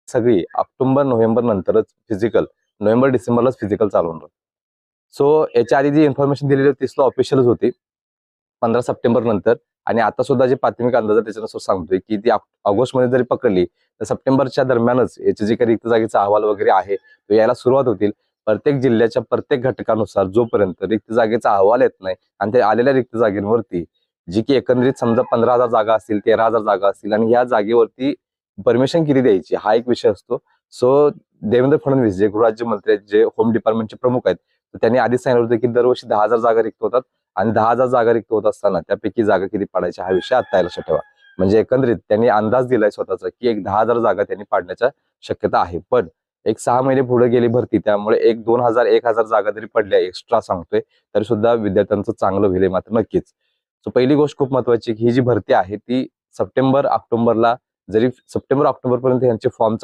सगळी October November नंतरच physical, November डिसेंबरलाच physical चालू होणार. सो याच्या आधी जी इन्फॉर्मेशन दिलेली होती ती ऑफिशियलच होती 15 सप्टेंबर नंतर. आणि आता सुद्धा जे प्राथमिक अंदाज आहे त्याच्यानुसार सांगतोय की ती ऑगस्ट मध्ये जरी पकडली तर सप्टेंबरच्या दरम्यानच याचे जे काही रिक्त जागेचा अहवाल वगैरे आहे तो यायला सुरुवात होतील. प्रत्येक जिल्ह्याच्या प्रत्येक घटकानुसार जोपर्यंत रिक्त जागेचा अहवाल येत नाही आणि ते आलेल्या रिक्त जागेवरती जी की एकंदरीत समजा 15,000 जागा असतील, 13,000 जागा असतील आणि या जागेवरती परमिशन किती द्यायची हा एक विषय असतो. सो देवेंद्र फडणवीस जे गृहराज्यमंत्री आहेत, जे होम डिपार्टमेंटचे प्रमुख आहेत, तर त्यांनी आधीच सांगितलं होतं की दरवर्षी 10,000 जागा रिक्त होतात आणि 10,000 जागा रिक्त होत असताना त्यापैकी जागा किती पाडायच्या हा विषय आता लक्षात ठेवा. म्हणजे एकंदरीत त्यांनी अंदाज दिलाय स्वतःचा की एक 10,000 जागा त्यांनी पाडण्याच्या शक्यता आहे. पण एक 6 महिने पुढे गेली भरती, त्यामुळे एक 2,000 1,000 जागा जरी पडल्या एक्स्ट्रा सांगतोय तरी सुद्धा विद्यार्थ्यांचं चांगलं होईल मात्र नक्कीच. सो पहिली गोष्ट खूप महत्वाची की ही जी भरती आहे ती सप्टेंबर ऑक्टोबरला, जरी सप्टेंबर ऑक्टोबर पर्यंत यांचे फॉर्मचा